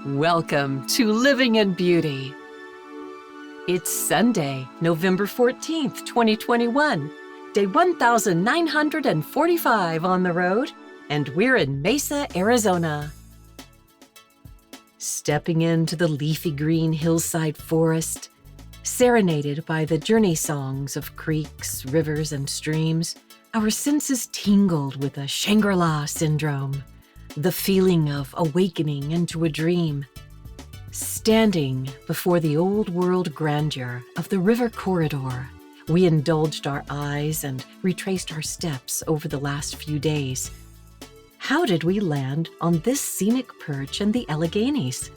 Welcome to Living in Beauty. It's Sunday, November 14th, 2021, day 1945 on the road, and we're in Mesa, Arizona. Stepping into the leafy green hillside forest, serenaded by the journey songs of creeks, rivers, and streams, our senses tingled with a Shangri-La syndrome, the feeling of awakening into a dream. Standing before the old-world grandeur of the river corridor, we indulged our eyes and retraced our steps over the last few days. How did we land on this scenic perch in the Alleghenies?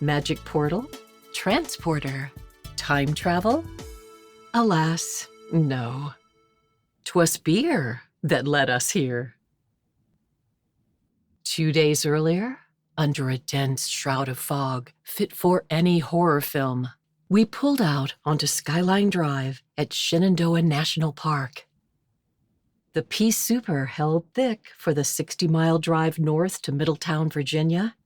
Magic portal? Transporter? Time travel? Alas, no. 'Twas beer that led us here. 2 days earlier, under a dense shroud of fog fit for any horror film, we pulled out onto Skyline Drive at Shenandoah National Park. The pea super held thick for the 60-mile drive north to Middletown, Virginia.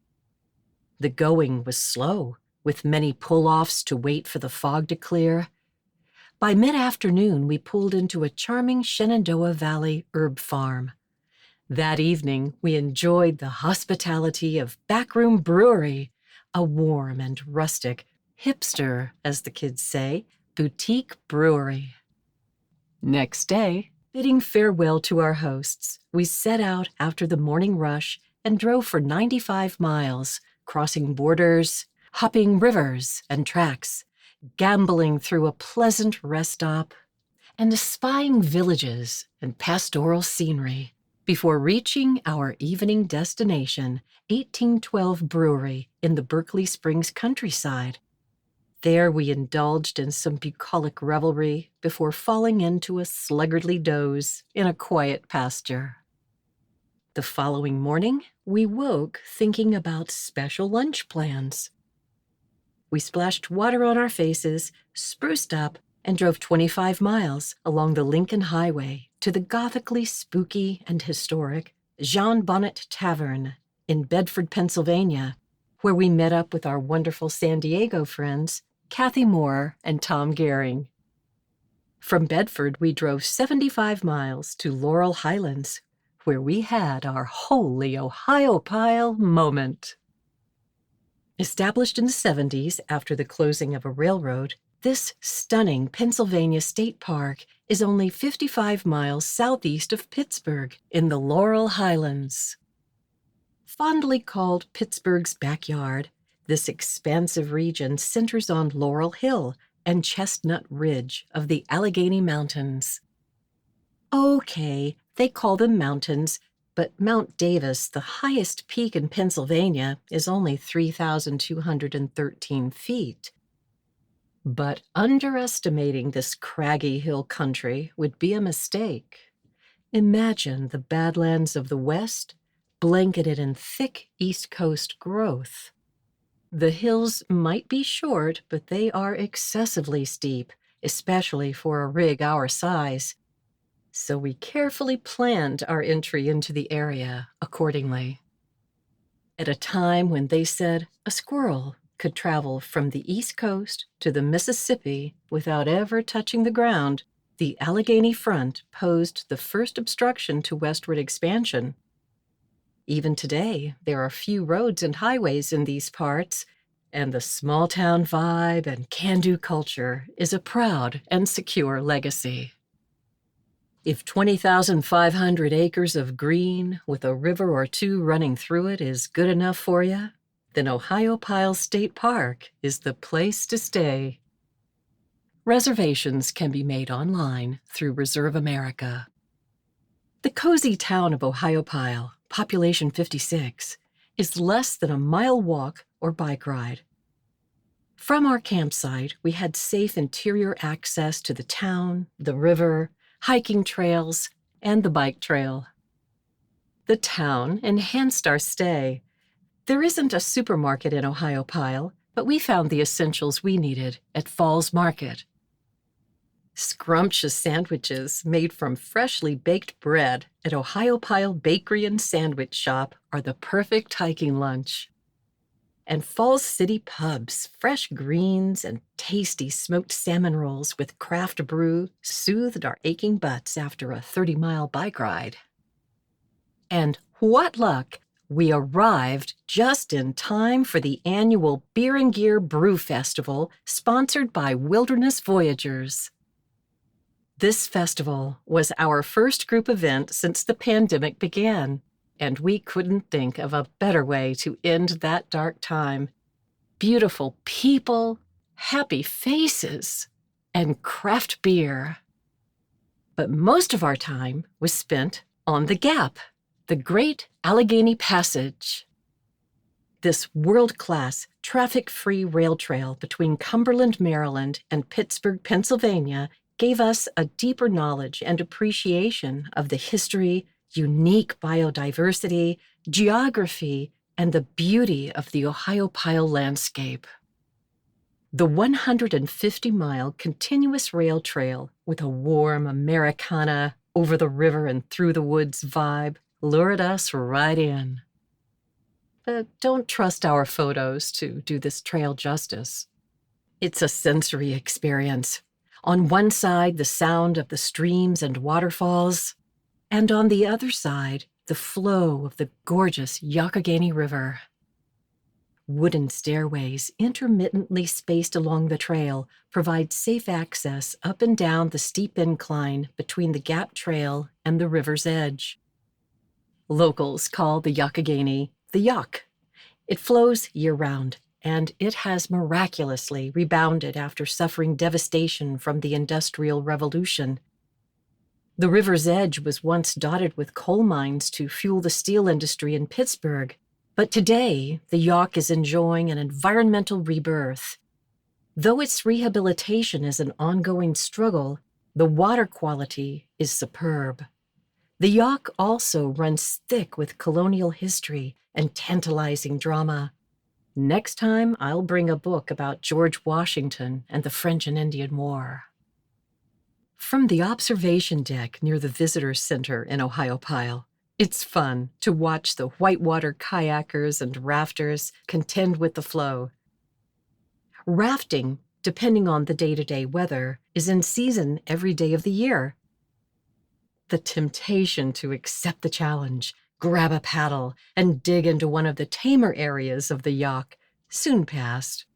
The going was slow, with many pull-offs to wait for the fog to clear. By mid-afternoon, we pulled into a charming Shenandoah Valley herb farm. That evening, we enjoyed the hospitality of Backroom Brewery, a warm and rustic, hipster, as the kids say, boutique brewery. Next day, bidding farewell to our hosts, we set out after the morning rush and drove for 95 miles, crossing borders, hopping rivers and tracks, gambling through a pleasant rest stop, and espying villages and pastoral scenery, before reaching our evening destination, 1812 Brewery in the Berkeley Springs countryside. There we indulged in some bucolic revelry before falling into a sluggardly doze in a quiet pasture. The following morning, we woke thinking about special lunch plans. We splashed water on our faces, spruced up, and drove 25 miles along the Lincoln Highway to the gothically spooky and historic Jean Bonnet Tavern in Bedford, Pennsylvania, where we met up with our wonderful San Diego friends, Kathy Moore and Tom Gehring. From Bedford, we drove 75 miles to Laurel Highlands, where we had our holy Ohiopyle moment. Established in the 70s after the closing of a railroad, this stunning Pennsylvania state park is only 55 miles southeast of Pittsburgh in the Laurel Highlands. Fondly called Pittsburgh's backyard, this expansive region centers on Laurel Hill and Chestnut Ridge of the Allegheny Mountains. Okay, they call them mountains, but Mount Davis, the highest peak in Pennsylvania, is only 3,213 feet. But underestimating this craggy hill country would be a mistake. Imagine the Badlands of the West, blanketed in thick East Coast growth. The hills might be short, but they are excessively steep, especially for a rig our size. So we carefully planned our entry into the area accordingly. At a time when they said a squirrel could travel from the East Coast to the Mississippi without ever touching the ground, the Allegheny Front posed the first obstruction to westward expansion. Even today, there are few roads and highways in these parts, and the small-town vibe and can-do culture is a proud and secure legacy. If 20,500 acres of green with a river or two running through it is good enough for you, then Ohiopyle State Park is the place to stay. Reservations can be made online through Reserve America. The cozy town of Ohiopyle, population 56, is less than a mile walk or bike ride. From our campsite, we had safe interior access to the town, the river, hiking trails, and the bike trail. The town enhanced our stay. There isn't a supermarket in Ohiopyle, but we found the essentials we needed at Falls Market. Scrumptious sandwiches made from freshly baked bread at Ohiopyle Bakery and Sandwich Shop are the perfect hiking lunch. and Falls City pubs, fresh greens and tasty smoked salmon rolls with craft brew soothed our aching butts after a 30-mile bike ride. And what luck! We arrived just in time for the annual Beer and Gear Brew Festival sponsored by Wilderness Voyagers. This festival was our first group event since the pandemic began, and we couldn't think of a better way to end that dark time. Beautiful people, happy faces, and craft beer. But most of our time was spent on the Gap, the Great Allegheny Passage. This world-class, traffic-free rail trail between Cumberland, Maryland, and Pittsburgh, Pennsylvania, gave us a deeper knowledge and appreciation of the history, unique biodiversity, geography, and the beauty of the Ohiopyle landscape. The 150-mile continuous rail trail with a warm Americana, over the river and through the woods vibe lured us right in. But don't trust our photos to do this trail justice. It's a sensory experience. On one side, the sound of the streams and waterfalls, and on the other side, the flow of the gorgeous Youghiogheny River. Wooden stairways intermittently spaced along the trail provide safe access up and down the steep incline between the Gap Trail and the river's edge. Locals call the Youghiogheny the Yough. It flows year-round, and it has miraculously rebounded after suffering devastation from the Industrial Revolution. The river's edge was once dotted with coal mines to fuel the steel industry in Pittsburgh, but today the Yough is enjoying an environmental rebirth. Though its rehabilitation is an ongoing struggle, the water quality is superb. The Yough also runs thick with colonial history and tantalizing drama. Next time, I'll bring a book about George Washington and the French and Indian War. From the observation deck near the Visitor Center in Ohiopyle, it's fun to watch the whitewater kayakers and rafters contend with the flow. Rafting, depending on the day-to-day weather, is in season every day of the year. The temptation to accept the challenge, grab a paddle, and dig into one of the tamer areas of the Yough soon passed.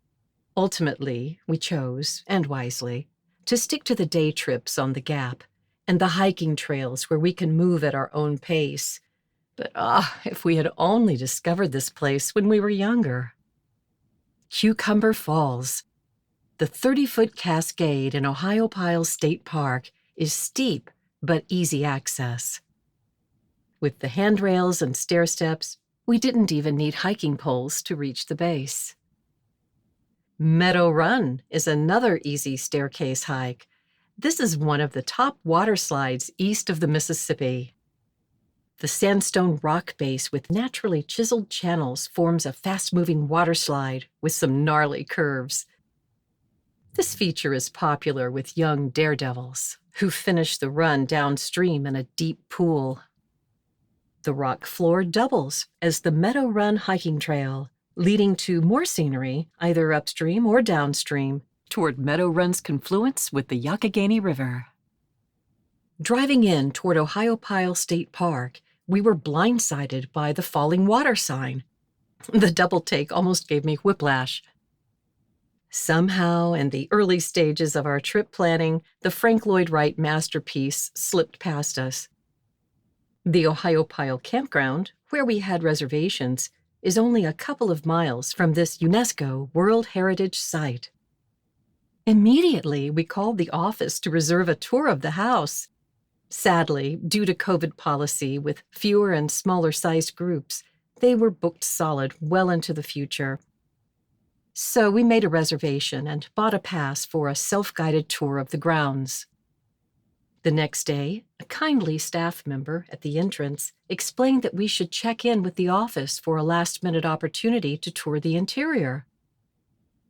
Ultimately, we chose, and wisely, to stick to the day trips on the Gap and the hiking trails where we can move at our own pace. But if we had only discovered this place when we were younger. Cucumber Falls. The 30-foot cascade in Ohiopyle State Park is steep but easy access. With the handrails and stair steps, we didn't even need hiking poles to reach the base. Meadow Run is another easy staircase hike. This is one of the top water slides east of the Mississippi. The sandstone rock base with naturally chiseled channels forms a fast-moving water slide with some gnarly curves. This feature is popular with young daredevils who finish the run downstream in a deep pool. The rock floor doubles as the Meadow Run hiking trail, leading to more scenery, either upstream or downstream, toward Meadow Run's confluence with the Youghiogheny River. Driving in toward Ohiopyle State Park, we were blindsided by the falling water sign. The double take almost gave me whiplash. Somehow, in the early stages of our trip planning, the Frank Lloyd Wright masterpiece slipped past us. The Ohiopyle campground, where we had reservations, is only a couple of miles from this UNESCO World Heritage Site. Immediately, we called the office to reserve a tour of the house. Sadly, due to COVID policy with fewer and smaller-sized groups, they were booked solid well into the future. So we made a reservation and bought a pass for a self-guided tour of the grounds. The next day, a kindly staff member at the entrance explained that we should check in with the office for a last-minute opportunity to tour the interior.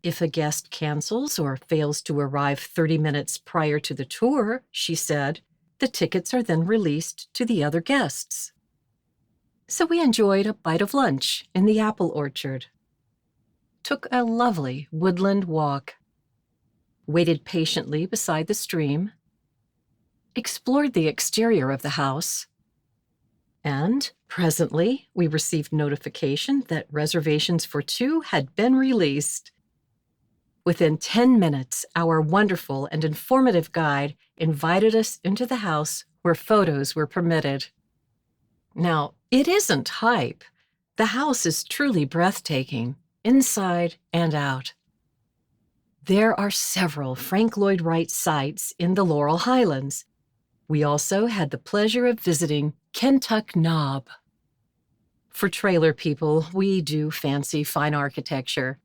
If a guest cancels or fails to arrive 30 minutes prior to the tour, she said, the tickets are then released to the other guests. So we enjoyed a bite of lunch in the apple orchard. took a lovely woodland walk, waited patiently beside the stream, explored the exterior of the house, and presently we received notification that reservations for 2 had been released. Within 10 minutes, our wonderful and informative guide invited us into the house where photos were permitted. Now, it isn't hype. The house is truly breathtaking, inside and out. There are several Frank Lloyd Wright sites in the Laurel Highlands. We also had the pleasure of visiting Kentuck Knob. For trailer people, we do fancy fine architecture.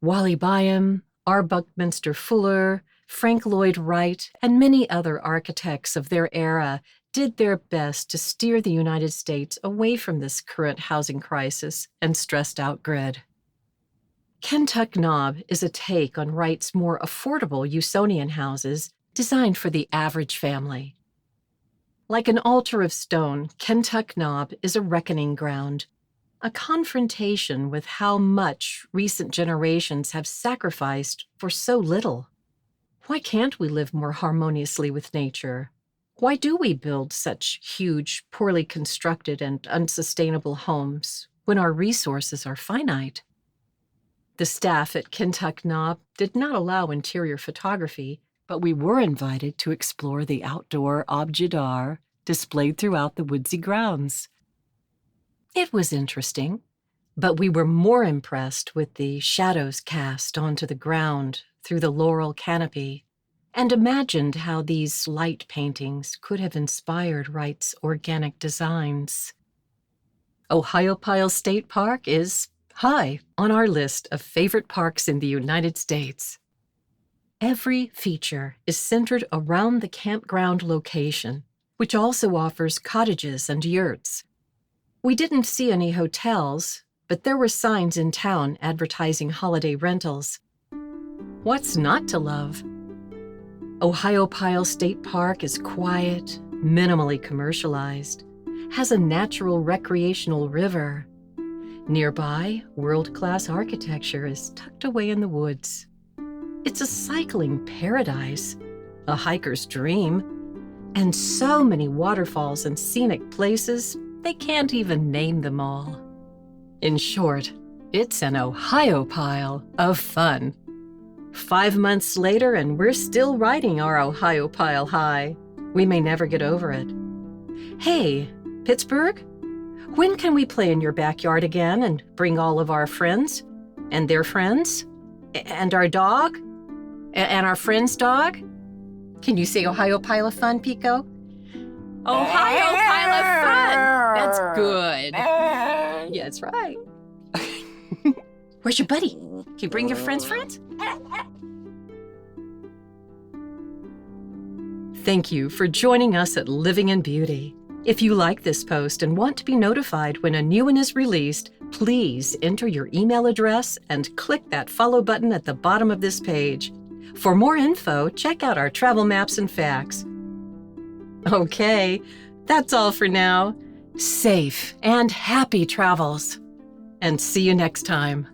Wally Byam, R. Buckminster Fuller, Frank Lloyd Wright, and many other architects of their era did their best to steer the United States away from this current housing crisis and stressed-out grid. Kentuck Knob is a take on Wright's more affordable Usonian houses designed for the average family. Like an altar of stone, Kentuck Knob is a reckoning ground, a confrontation with how much recent generations have sacrificed for so little. Why can't we live more harmoniously with nature? Why do we build such huge, poorly constructed, and unsustainable homes when our resources are finite? The staff at Kentuck Knob did not allow interior photography, but we were invited to explore the outdoor objet d'art displayed throughout the woodsy grounds. It was interesting, but we were more impressed with the shadows cast onto the ground through the laurel canopy, and imagined how these light paintings could have inspired Wright's organic designs. Ohiopyle State Park is high on our list of favorite parks in the United States. Every feature is centered around the campground location, which also offers cottages and yurts. We didn't see any hotels, but there were signs in town advertising holiday rentals. What's not to love? Ohiopyle State Park is quiet, minimally commercialized, has a natural recreational river. Nearby, world-class architecture is tucked away in the woods. It's a cycling paradise, a hiker's dream, and so many waterfalls and scenic places, they can't even name them all. In short, it's an Ohiopyle of fun. 5 months later, and we're still riding our Ohiopyle High. We may never get over it. Hey, Pittsburgh? When can we play in your backyard again and bring all of our friends? And their friends? And our dog? And our friend's dog? Can you say Ohiopyle of fun, Pico? Ohiopyle of fun! That's good. Yeah, that's right. Where's your buddy? Can you bring your friends? Thank you for joining us at Living in Beauty. If you like this post and want to be notified when a new one is released, please enter your email address and click that follow button at the bottom of this page. For more info, check out our travel maps and facts. Okay, that's all for now. Safe and happy travels. And see you next time.